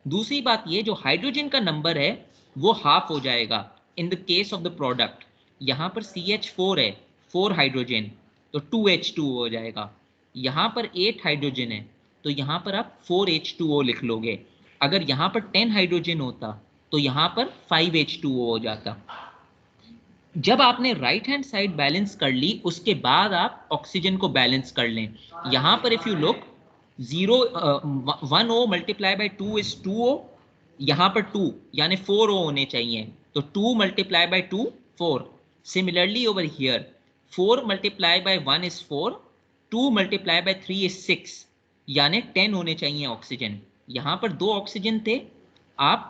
दूसरी बात ये, जो हाइड्रोजन का नंबर है वो हाफ हो जाएगा in the case of the product. यहां पर CH4 है, 4 हाइड्रोजन, तो 2H2 हो जाएगा। यहां पर 8 हाइड्रोजन है तो यहां पर आप 4H2O लिख लोगे। अगर यहां पर 10 हाइड्रोजन होता तो यहां पर 5H2O हो जाता। जब आपने राइट हैंड साइड बैलेंस कर ली, उसके बाद आप ऑक्सीजन को बैलेंस कर लें। यहां पर if you look, 1O multiply by 2 is 2O, यहां पर 2 यानी 4O होने चाहिए, तो 2 multiply by 2 4। Similarly over here 4 multiply by 1 is 4, 2 multiply by 3 is 6, यानी 10 होने चाहिए ऑक्सीजन। यहां पर 2 ऑक्सीजन थे, आप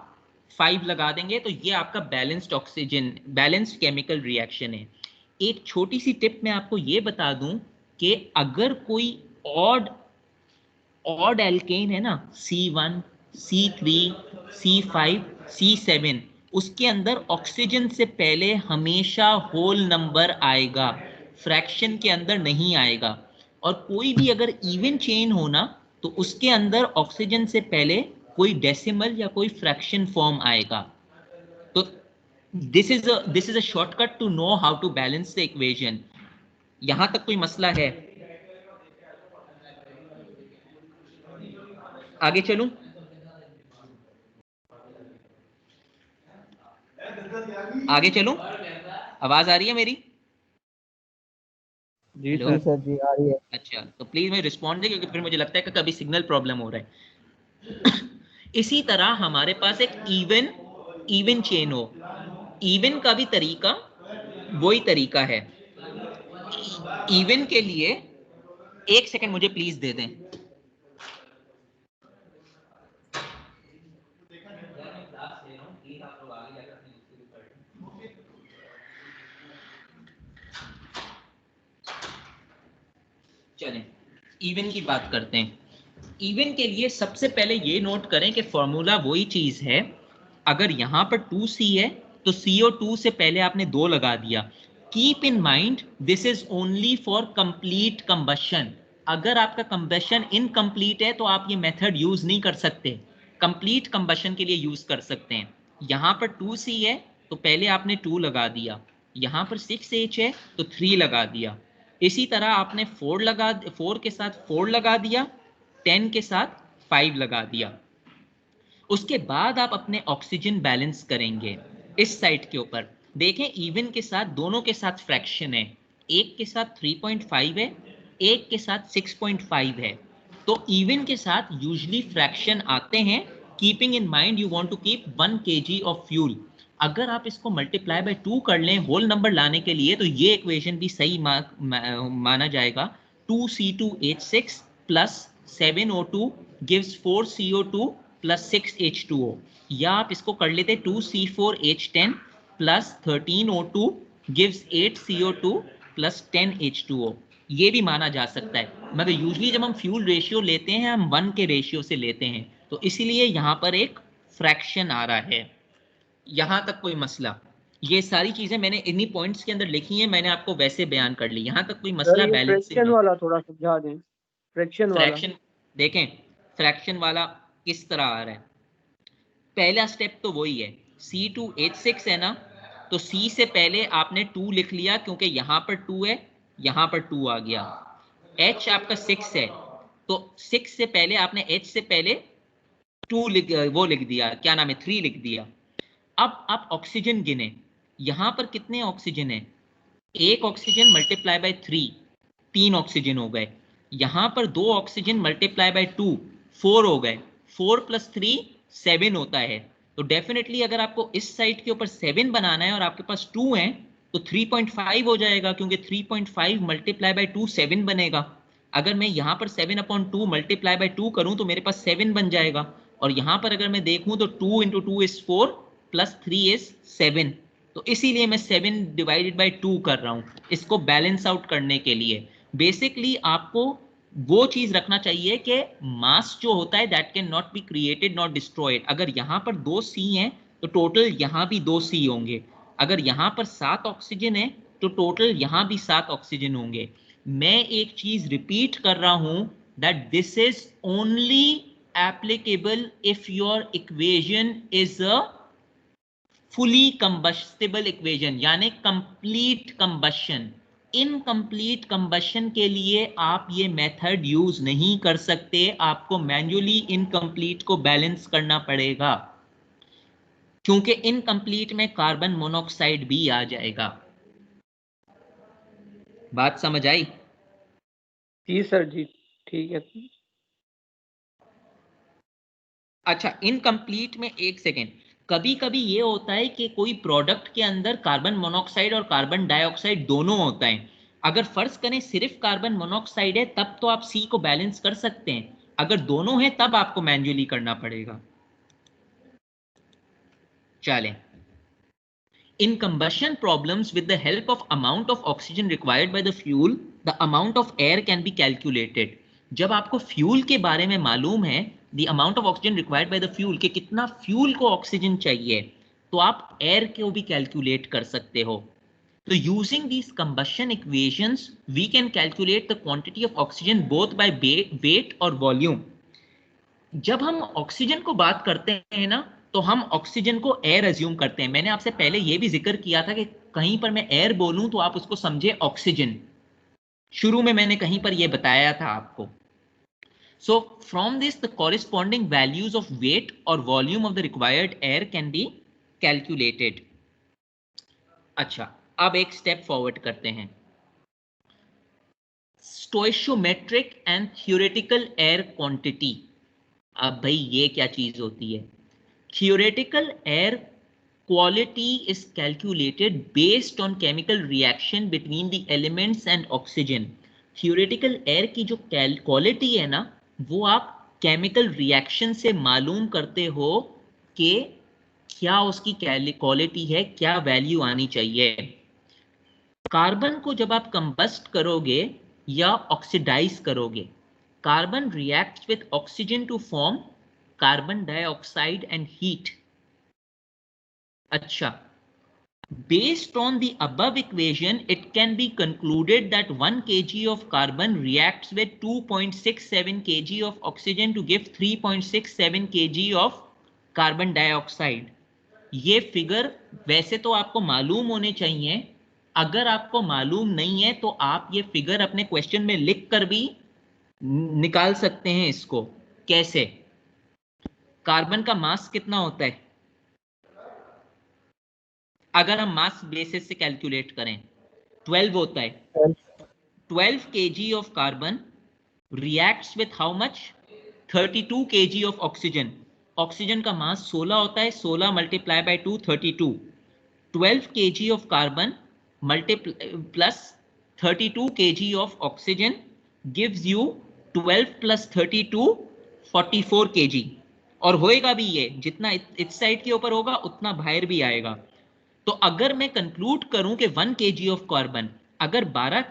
5 लगा देंगे तो ये आपका balanced oxygen, balanced chemical reaction है। एक छोटी सी टिप मैं आपको ये बता दूं कि अगर कोई ऑड ऑड एल्केन है ना, C1, C3, C5, C7, उसके अंदर ऑक्सीजन से पहले हमेशा होल नंबर आएगा, फ्रैक्शन के अंदर नहीं आएगा। और कोई भी अगर इवन चेन हो ना तो उसके अंदर ऑक्सीजन से पहले कोई डेसिमल या कोई फ्रैक्शन फॉर्म आएगा। तो this is a shortcut to know how to balance the equation. यहां तक कोई मसला है? आगे चलूं? आगे चलूं? आवाज आ रही है मेरी? जी हेलो सर। सर जी आ रही है। अच्छा, तो प्लीज मैं रिस्पॉन्ड दे, क्योंकि फिर मुझे लगता है कि कभी सिग्नल प्रॉब्लम हो रहा है। इसी तरह हमारे पास एक इवन चेन हो, इवन का भी तरीका वही तरीका है। इवन के लिए एक सेकंड मुझे प्लीज दे दें। चलें इवन की बात करते हैं। इवन के लिए सबसे पहले ये नोट करें कि फॉर्मूला वही चीज है। अगर यहां पर 2C है तो CO2 से पहले आपने 2 लगा दिया। Keep in mind this is only for complete combustion. अगर आपका कंबशन इनकम्प्लीट है तो आप ये मेथड यूज नहीं कर सकते, कंप्लीट कंबशन के लिए यूज कर सकते हैं। यहां पर 2C है तो पहले आपने 2 लगा दिया, यहां पर 6H है तो 3 लगा दिया। इसी तरह आपने 4 के साथ 4 लगा दिया, 10 के साथ 5 लगा दिया। उसके बाद आप अपने ऑक्सीजन बैलेंस करेंगे। इस साइड के ऊपर देखें, इवन के साथ दोनों के साथ फ्रैक्शन है, एक के साथ 3.5 है, एक के साथ 6.5 है। तो इवन के साथ यूजुअली फ्रैक्शन आते हैं। Keeping in mind you want to keep 1 kg of fuel. अगर आप इसको मल्टीप्लाई बाय 2 कर लें होल नंबर लाने के लिए तो ये इक्वेशन भी सही माना जाएगा। 2C2H6 plus 7O2 gives 4CO2 plus 6H2O। या आप इसको कर लेते 2C4H10 plus 13O2 gives 8CO2 plus 10H2O। ये भी माना जा सकता है, मगर यूजली जब हम फ्यूल रेशियो लेते हैं हम 1 के रेशियो से लेते हैं, तो इसीलिए यहां पर एक फ्रैक्शन आ रहा है। यहां तक कोई मसला? ये सारी चीजें मैंने इन्हीं पॉइंट्स के अंदर लिखी हैं, मैंने आपको वैसे बयान कर ली। यहां तक कोई सर मसला ये बैलेंसिंग फ्रैक्शन में? वाला थोड़ा समझा दें, फ्रैक्शन वाला। फ्रैक्शन देखें, फ्रैक्शन वाला किस तरह आ रहा है। पहला स्टेप तो वही है, C2H6 है ना, तो C से पहले आपने 2 लिख लिया क्योंकि यहां पर 2 है, यहां पर 2 आ गया। H आपका 6 है तो 6 से पहले आपने H से पहले 2 लिख दिया, क्या नाम है, 3 लिख दिया। अब आप ऑक्सीजन गिने, यहां पर कितने ऑक्सीजन है, एक ऑक्सीजन मल्टीप्लाई बाय 3, 3 ऑक्सीजन हो गए। यहां पर 2 ऑक्सीजन मल्टीप्लाई बाय 2, 4 हो गए। 4 प्लस 3 7 होता है। तो डेफिनेटली अगर आपको इस साइड के ऊपर 7 बनाना है और आपके पास 2 है तो 3.5 हो जाएगा, क्योंकि 3.5 मल्टीप्लाई बाय 2 7 बनेगा। अगर मैं यहां पर 7/2 मल्टीप्लाई बाय 2 करूं तो मेरे पास 7 बन जाएगा। और यहां पर अगर मैं देखूं तो 2 इंटू 2 इज 4 प्लस 3 इज 7। तो इसीलिए मैं 7 डिवाइडेड बाय 2 कर रहा हूं, इसको बैलेंस आउट करने के लिए। बेसिकली आपको वो चीज रखना चाहिए कि मास जो होता है that can not be created not destroyed. अगर यहां पर 2C हैं तो टोटल यहां भी 2C होंगे। अगर यहां पर 7 ऑक्सीजन है तो टोटल यहां भी 7 ऑक्सीजन होंगे। मैं एक चीज रिपीट कर रहा हूं that this is only applicable if your equation is a fully combustible equation, यानी कंप्लीट कंबशन। इनकम्प्लीट कंबशन के लिए आप ये मेथड यूज नहीं कर सकते, आपको मैन्युअली इनकम्प्लीट को बैलेंस करना पड़ेगा, क्योंकि इनकम्प्लीट में कार्बन मोनोऑक्साइड भी आ जाएगा। बात समझ आई? जी सर जी, ठीक है। अच्छा, इनकम्प्लीट में एक सेकेंड, कभी कभी ये होता है कि कोई प्रोडक्ट के अंदर कार्बन मोनोऑक्साइड और कार्बन डाइऑक्साइड दोनों होता है। अगर फर्ज करें सिर्फ कार्बन मोनोऑक्साइड है तब तो आप सी को बैलेंस कर सकते हैं, अगर दोनों है तब आपको मैन्युअली करना पड़ेगा। चलें, in combustion problems, with the help of amount of oxygen required by the fuel, the amount of air can be calculated. जब आपको फ्यूल के बारे में मालूम है, the amount of oxygen required by the fuel, कि कितना फ्यूल को ऑक्सीजन चाहिए, तो आप एयर को भी कैलकुलेट कर सकते हो। तो using these combustion equations we can calculate the quantity of oxygen both by weight और volume। जब हम ऑक्सीजन को बात करते हैं ना, तो हम ऑक्सीजन को एयर अज्यूम करते हैं। मैंने आपसे पहले यह भी जिक्र किया था कि कहीं पर मैं एयर बोलूं तो आप उसको समझे ऑक्सीजन। शुरू में मैंने कहीं पर यह बताया था आपको। So from this the corresponding values of weight or volume of the required air can be calculated। अच्छा, अब एक स्टेप फॉरवर्ड करते हैं। स्टोइशियोमेट्रिक एंड थ्योरेटिकल एयर क्वांटिटी। अब भाई ये क्या चीज होती है? Theoretical air quality is calculated based on chemical reaction between the elements and oxygen। Theoretical air की जो quality है ना, वो आप chemical reaction से मालूम करते हो कि क्या उसकी quality है, क्या value आनी चाहिए। कार्बन को जब आप कंबस्ट करोगे या ऑक्सीडाइज करोगे, carbon reacts with oxygen to form carbon dioxide and heat. अच्छा, based on the above equation it can be concluded that 1 kg of carbon reacts with 2.67 kg of oxygen to give 3.67 kg of carbon dioxide। ये figure वैसे तो आपको मालूम होने चाहिए, अगर आपको मालूम नहीं है तो आप ये फिगर अपने क्वेश्चन में लिख कर भी निकाल सकते हैं इसको। कैसे? कार्बन का मास कितना होता है अगर हम मास बेसिस से कैलकुलेट करें? 12 होता है। 12 kg of carbon reacts with how much? 32 kg of oxygen। Oxygen का मास 16 होता है, 16 multiply by 2 32। 12 kg of carbon plus 32 kg of oxygen gives you 12 plus 32 44 kg। और होएगा भी ये, जितना इस साइड के ऊपर होगा उतना बाहर भी आएगा। तो अगर मैं कंक्लूड करूं कि 1 kg ऑफ कार्बन अगर 12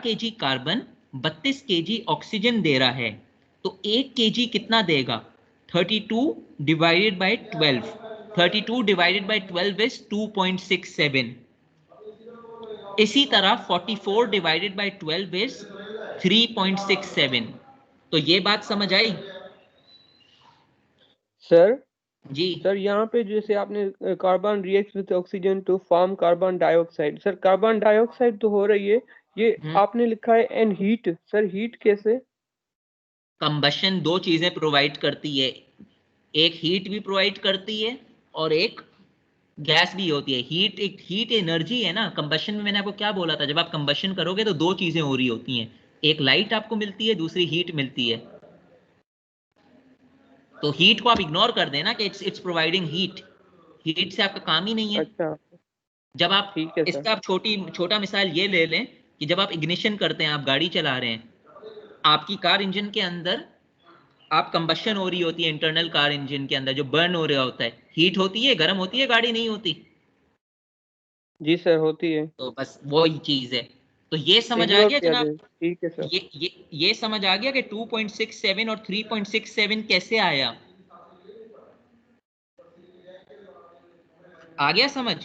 kg कार्बन 32 kg ऑक्सीजन दे रहा है, तो 1 kg कितना देगा? 32 divided by 12। 32 divided by 12 is 2.67। इसी तरह 44 डिवाइडेड बाय 12 इज 3.67। तो ये बात समझ आई सर? जी? सर यहाँ पे जैसे आपने carbon reacts with oxygen to form carbon dioxide, sir carbon dioxide तो हो रही है, ये आपने लिखा है एंड हीट, सर हीट कैसे? कंबशन दो चीजें प्रोवाइड करती है, एक हीट भी प्रोवाइड करती है और एक गैस भी होती है। हीट एक हीट एनर्जी है ना। कंबशन में मैंने आपको क्या बोला था, जब आप कंबशन करोगे तो दो चीजें हो रही होती हैं, एक लाइट आपको मिलती है, दूसरी हीट मिलती है। तो हीट को आप इग्नोर कर देना कि इट्स प्रोवाइडिंग हीट, हीट से आपका काम ही नहीं है। अच्छा, जब आप ठीक है सर। इसका आप छोटा मिसाल ये ले लें कि जब आप इग्निशन करते हैं, आप गाड़ी चला रहे हैं, आपकी कार इंजन के अंदर आप कंबशन हो रही होती है, इंटरनल कार इंजन के अंदर जो बर्न हो रहा होता है, हीट होती है, गर्म होती है, गाड़ी नहीं होती। जी सर, होती है। तो बस वो ही चीज है। तो ये समझ आ इग्नोर गया किया जनाब? जाए, ठीक है सर। ये समझ आ गया कि 2.67 और 3.67 कैसे आया? आ गया समझ?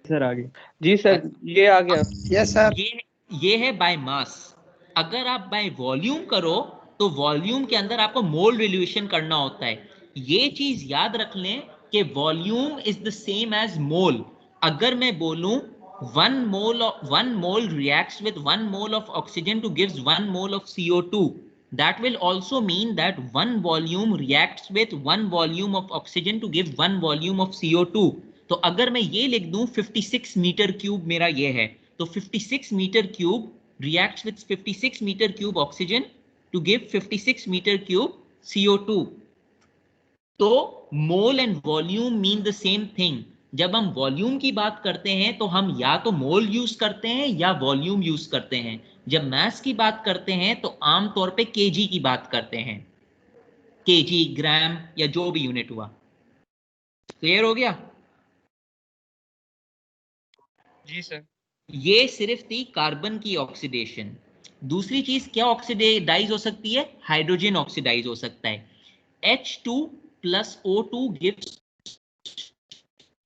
सर आगे। जी सर, ये आ गया। Yes sir. ये है बाय मास। अगर आप बाय वॉल्यूम करो तो वॉल्यूम के अंदर आपको मोल रिल्यूशन करना होता है। ये चीज याद रख लें कि volume is the same as mole. अगर मैं बोलूं 1 mole reacts with 1 mole of oxygen to gives 1 mole of CO2, that will also mean that 1 volume reacts with 1 volume of oxygen to give 1 volume of CO2। तो अगर मैं ये लिख दूं 56 metre cube मेरा ये है, तो 56 metre cube reacts with 56 meter cube oxygen to give 56 meter cube CO2। तो mole and volume mean the same thing. जब हम वॉल्यूम की बात करते हैं तो हम या तो मोल यूज करते हैं या वॉल्यूम यूज करते हैं। जब मास की बात करते हैं तो आमतौर पे केजी की बात करते हैं, केजी, ग्राम या जो भी यूनिट हुआ। क्लियर हो गया? जी सर। ये सिर्फ थी कार्बन की ऑक्सीडेशन। दूसरी चीज क्या ऑक्सीडाइज हो सकती है? हाइड्रोजन ऑक्सीडाइज हो सकता है। H2 plus O2 gives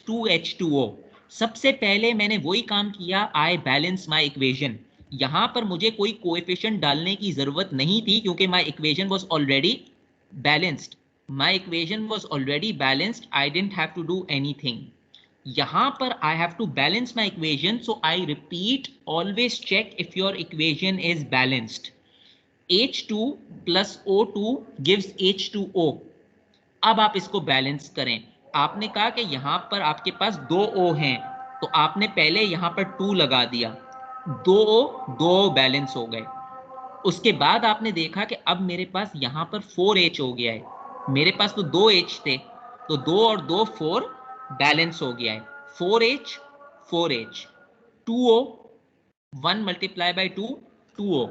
2H2O। सबसे पहले मैंने वही काम किया, आई बैलेंस माई इक्वेशन। यहां पर मुझे कोई कोएफिशिएंट डालने की जरूरत नहीं थी क्योंकि my equation was already balanced. My equation was already balanced, I didn't have to do anything. यहां पर I have to balance my equation, so I repeat, always check if your equation is balanced. H2 plus O2 gives H2O। अब आप इसको balance करें। आपने कहा कि यहां पर आपके पास 2 O हैं, तो आपने पहले यहां पर 2 लगा दिया, 2 O बैलेंस हो गए। उसके बाद आपने देखा कि अब मेरे पास यहां पर 4H हो गया है। मेरे पास तो 2H थे, तो 2 और 2 4 बैलेंस हो गया है। 4H 4H 2O 1 multiply by 2 2O।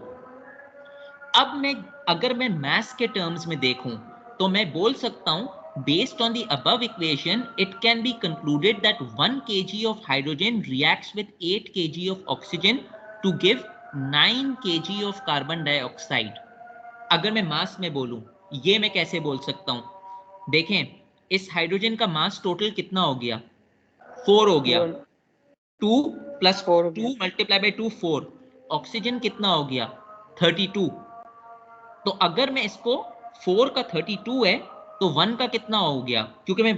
अब मैं अगर मैं मैथ्स के टर्म्स में देखूं तो मैं बोल सकता हूं, based on the above equation it can be concluded that 1 kg of hydrogen reacts with 8 kg of oxygen to give 9 kg of carbon dioxide. अगर मैं मास में बोलूं, ये मैं कैसे बोल सकता हूं? देखें, इस हाइड्रोजन का मास टोटल कितना हो गया? 4 हो गया। 2 प्लस 2 मल्टीप्लाई बाई 2 4। ऑक्सीजन कितना हो गया? 32। तो अगर मैं इसको 4 का 32 है तो 1 का कितना हो गया? क्योंकि मैं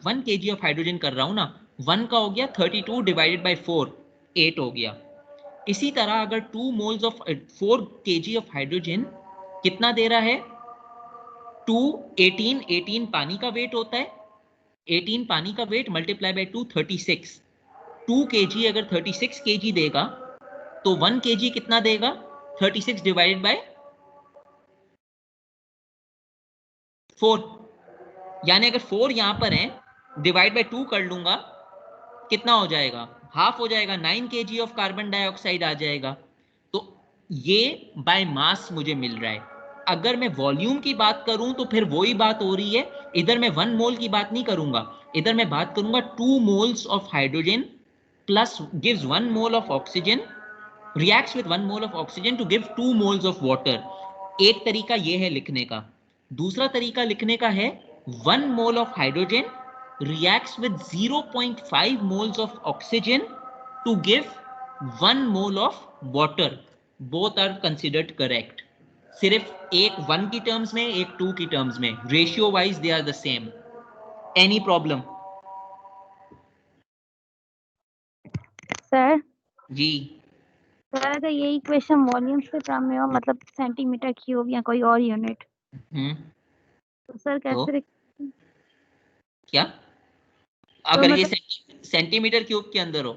1 kg ऑफ हाइड्रोजन कर रहा हूं ना, 1 का हो गया 32 डिवाइडेड बाई 4, 8 हो गया। इसी तरह अगर 2 moles of 4 kg of hydrogen कितना दे रहा है? 2 18 18 पानी का वेट होता है, 18 पानी का वेट मल्टीप्लाई बाई 2 36। 2 kg अगर 36 kg देगा तो 1 kg कितना देगा? 36 डिवाइडेड बाय 4। यानी अगर 4 यहां पर है, डिवाइड बाय 2 कर लूंगा, कितना हो जाएगा? हाफ हो जाएगा, 9 kg ऑफ कार्बन डाइऑक्साइड आ जाएगा। तो ये बाय मास मुझे मिल रहा है। अगर मैं वॉल्यूम की बात करूं तो फिर वही बात हो रही है, इधर मैं 1 मोल की बात नहीं करूंगा, इधर मैं बात करूंगा 2 moles of hydrogen plus gives 1 mole of oxygen, reacts with 1 mole of oxygen to give 2 moles of water। एक तरीका ये है लिखने का। दूसरा तरीका लिखने का है 1 mole of hydrogen reacts with 0.5 moles of oxygen to give 1 mole of water। both are considered correct। सिर्फ एक 1 की टर्म्स में, एक 2 की टर्म्स में, ratio wise they are the same. Any problem? Sir ji sir अगर यही क्वेश्चन वॉल्यूम्स के टर्म में हो, मतलब सेंटीमीटर क्यूब या कोई और यूनिट, तो सर कैसे क्या? अगर ये सेंटीमीटर क्यूब के अंदर हो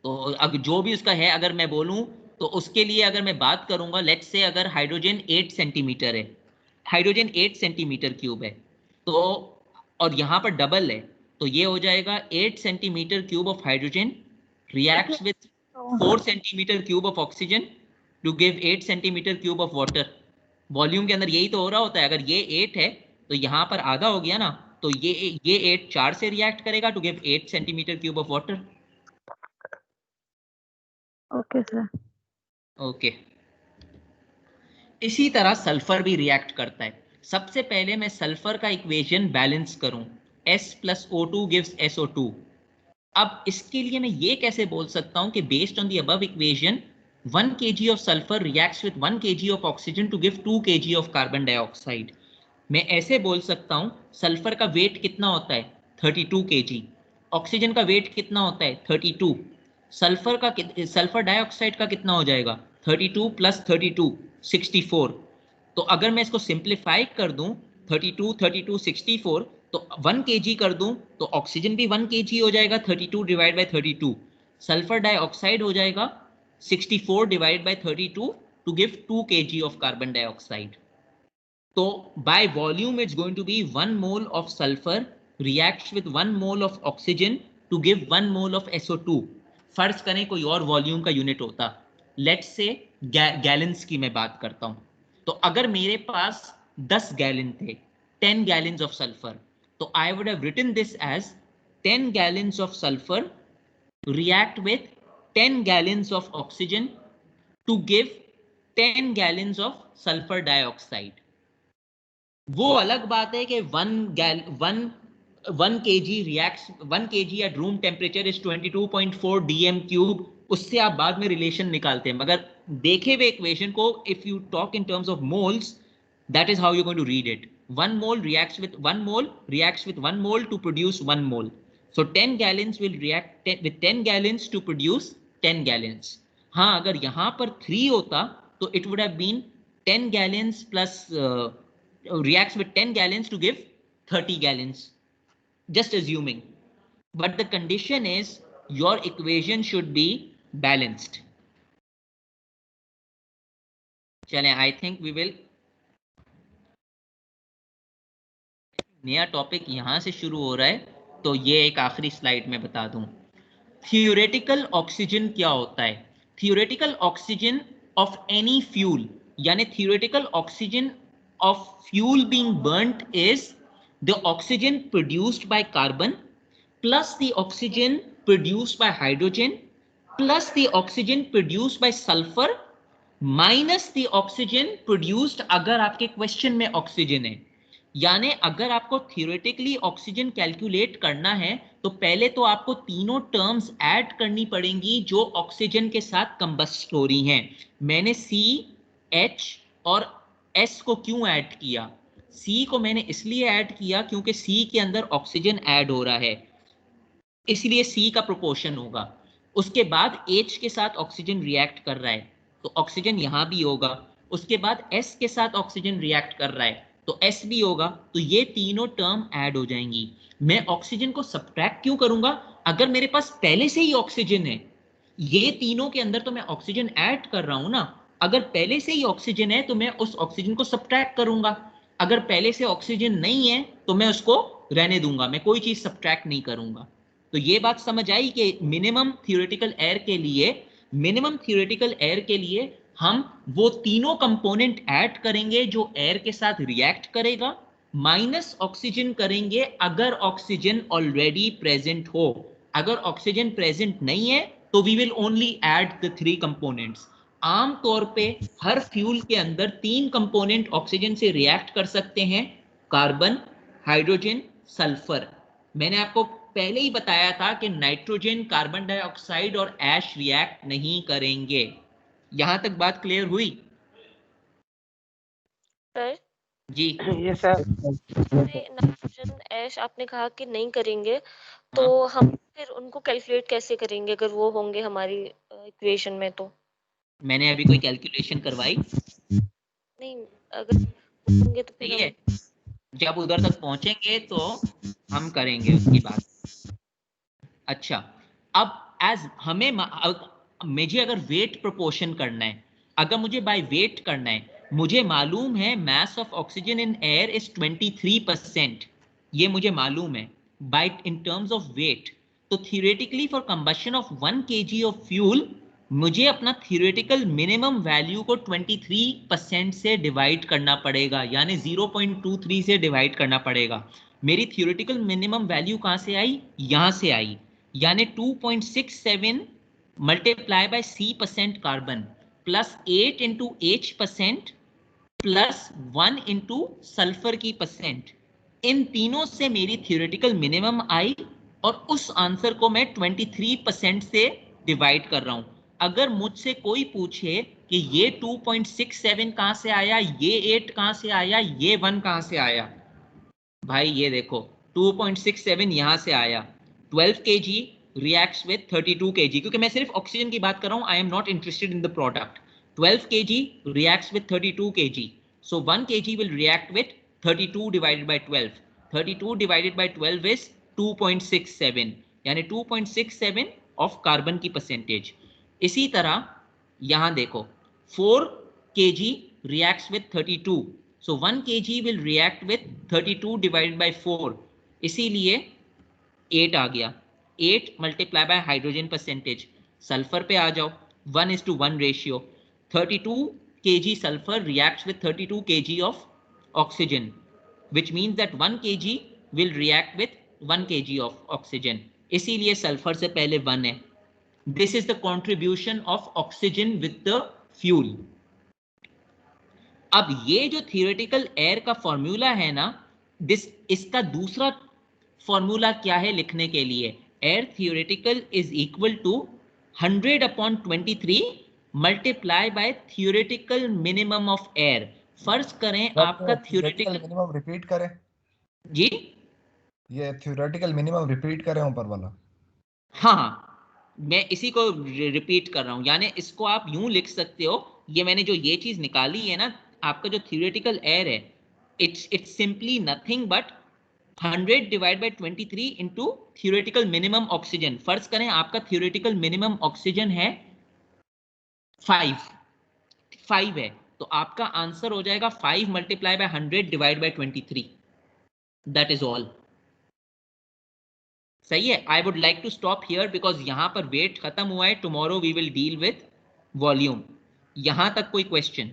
तो अगर जो भी उसका है, अगर मैं बोलूं तो उसके लिए अगर मैं बात करूंगा, लेट्स से अगर हाइड्रोजन 8 सेंटीमीटर है, हाइड्रोजन 8 सेंटीमीटर क्यूब है, तो और यहां पर डबल है, तो ये हो जाएगा 8 centimetre cube of hydrogen reacts with 4 centimetre cube of oxygen to give 8 centimetre cube of water. Volume के अंदर यही तो हो रहा होता है। अगर ये 8 है तो यहां पर आधा हो गया ना, तो ये 8 4 से रिएक्ट करेगा to give 8 centimetre cube of water. Okay sir. Okay. इसी तरह सल्फर भी रिएक्ट करता है। सबसे पहले मैं सल्फर का इक्वेशन बैलेंस करूं, S plus O2 gives SO2। अब इसके लिए मैं ये कैसे बोल सकता हूं कि based on the above equation 1 kg of sulphur reacts with 1 kg of oxygen to give 2 kg of carbon dioxide. मैं ऐसे बोल सकता हूं, सल्फर का वेट कितना होता है? 32 kg। ऑक्सीजन का वेट कितना होता है? 32। सल्फर डाइऑक्साइड का कितना हो जाएगा? 32 प्लस 32 64। तो अगर मैं इसको सिंप्लीफाई कर दूं, 32 32 64, तो 1 kg कर दूं तो ऑक्सीजन भी 1 kg हो जाएगा, 32 डिवाइड बाय 32। सल्फर डाइऑक्साइड हो जाएगा 64 divide by 32 to give 2 kg of carbon dioxide. तो by volume it's going to be 1 mole of sulfur reacts with 1 mole of oxygen to give 1 mole of SO2। फर्ज करें कोई और volume का unit होता, let's say gallons की मैं बात करता हूं, तो अगर मेरे पास 10 गैलन थे, 10 गैलन्स ऑफ सल्फर, तो I would have written this as 10 gallons of sulphur react with 10 gallons of oxygen to give 10 gallons of sulfur dioxide. वो अलग बात है कि 1 kg reacts 1 kg at room temperature is 22.4 dm cube. उससे आप बाद में रिलेशन निकालते हैं, मगर देखे हुए इक्वेशन को if you talk in terms of moles, that is how you're going to read it. 1 mole reacts with 1 mole to produce 1 mole. So 10 gallons will react with 10 gallons to produce 10 gallons. हाँ, अगर यहाँ पर 3 होता तो it would have been 10 gallons plus reacts with 10 gallons to give 30 gallons. Just assuming. But the condition is your equation should be balanced. चलें, I think we will नया topic यहां से शुरू हो रहा है, तो ये एक आखिरी स्लाइड में बता दूं। थियोरेटिकल ऑक्सीजन क्या होता है? Theoretical oxygen of any fuel, यानी theoretical oxygen of fuel being burned is the oxygen produced by carbon plus the oxygen produced by hydrogen plus the oxygen produced by sulphur minus the oxygen produced, अगर आपके question में oxygen है। यानी अगर आपको theoretically oxygen calculate करना है तो पहले तो आपको तीनों टर्म्स ऐड करनी पड़ेंगी जो ऑक्सीजन के साथ कंबस्ट हो रही हैं। मैंने C, H और S को क्यों ऐड किया? C को मैंने इसलिए ऐड किया क्योंकि C के अंदर ऑक्सीजन ऐड हो रहा है, इसलिए C का प्रोपोर्शन होगा। उसके बाद H के साथ ऑक्सीजन रिएक्ट कर रहा है तो ऑक्सीजन यहां भी होगा। उसके बाद S के साथ ऑक्सीजन रिएक्ट कर रहा है तो S भी होगा, तो ये तीनों टर्म ऐड हो जाएंगी। मैं ऑक्सीजन को सब्ट्रैक्ट क्यों करूंगा? अगर मेरे पास पहले से ही ऑक्सीजन है, ये तीनों के अंदर तो मैं ऑक्सीजन ऐड कर रहा हूं ना। अगर पहले से ही ऑक्सीजन है तो मैं उस ऑक्सीजन को सब्ट्रैक्ट करूंगा, अगर पहले से ऑक्सीजन नहीं है तो मैं उसको रहने दूंगा, मैं कोई चीज सब्ट्रैक्ट नहीं करूंगा। तो ये बात समझ आई कि मिनिमम थियोरेटिकल एयर के लिए हम वो तीनों कंपोनेंट ऐड करेंगे जो एयर के साथ रिएक्ट करेगा, माइनस ऑक्सीजन करेंगे अगर ऑक्सीजन ऑलरेडी प्रेजेंट हो। अगर ऑक्सीजन प्रेजेंट नहीं है तो we will only add the 3 components. आम तौर पे हर फ्यूल के अंदर 3 कंपोनेंट ऑक्सीजन से रिएक्ट कर सकते हैं, कार्बन, हाइड्रोजन, सल्फर। मैंने आपको पहले ही बताया था कि नाइट्रोजन, कार्बन डाइऑक्साइड और ऐश रिएक्ट नहीं करेंगे। यहां तक बात क्लियर हुई? सर जी यस सर। नाइट्रोजन ऐश आपने कहा कि नहीं करेंगे, तो हम फिर उनको कैलकुलेट कैसे करेंगे अगर वो होंगे हमारी इक्वेशन में? तो मैंने अभी कोई कैलकुलेशन करवाई नहीं, अगर होंगे तो फिर है, जब उधर तक पहुंचेंगे तो हम करेंगे उसकी बात। अच्छा, अब एज हमें मुझे अगर वेट प्रोपोर्शन करना है, अगर मुझे बाय वेट करना है, मुझे मालूम है mass of oxygen in air is 23%, ये मुझे मालूम है by in terms of weight. तो theoretically for combustion of 1 kg of fuel मुझे अपना थियोरेटिकल मिनिमम वैल्यू को 23% से डिवाइड करना पड़ेगा, यानी 0.23 से डिवाइड करना पड़ेगा। मेरी थियोरेटिकल मिनिमम वैल्यू कहां से आई? यहां से आई, यानी 2.67 multiply by C% carbon plus 8 into H% plus 1 into sulphur की परसेंट। इन तीनों से मेरी थियोरेटिकल मिनिमम आई और उस आंसर को मैं 23% से डिवाइड कर रहा हूं। अगर मुझसे कोई पूछे कि ये 2.67 कहां से आया, ये 8 कहां से आया, ये 1 कहां से आया, भाई ये देखो 2.67 यहां से आया। 12 kg reacts with 32 kg, क्योंकि मैं सिर्फ ऑक्सीजन की बात कर रहा हूं, I am not interested in the product. 12 kg reacts with 32 kg, so 1 kg will react with 32 divided by 12. 32 divided by 12 is 2.67, यानी 2.67 ऑफ कार्बन की परसेंटेज। इसी तरह यहां देखो 4 kg reacts with 32, so 1 kg will react with 32 divided by 4, इसीलिए 8 आ गया। 8 multiply by hydrogen percentage, sulphur पे आ जाओ, 1:1 ratio. 32 kg sulfur reacts with 32 kg of oxygen, which means that 1 kg will react with 1 kg of oxygen, इसीलिए sulphur से पहले 1 है। This is the contribution of oxygen with the fuel. अब ये जो theoretical air का फॉर्मूला है ना, इसका दूसरा फॉर्मूला क्या है लिखने के लिए? Air theoretical is equal to 100/23 multiply by theoretical minimum of air. फर्ज करें आपका थियोरेटिकल मिनिमम रिपीट करें जी, ये थियोरेटिकल मिनिमम रिपीट करें ऊपर वाला। हाँ, मैं इसी को रिपीट कर रहा हूं, यानी इसको आप यूं लिख सकते हो, ये मैंने जो ये चीज निकाली है ना, आपका जो थियोरेटिकल एयर है, it's simply nothing but 100/23 into theoretical minimum oxygen. फर्ज करें आपका थियोरेटिकल मिनिमम ऑक्सीजन है 5 है, तो आपका आंसर हो जाएगा 5 multiply by 100/23। That is all. सही है। I would like to stop here because यहां पर वेट खत्म हुआ है। Tomorrow we will deal with volume. यहां तक कोई क्वेश्चन?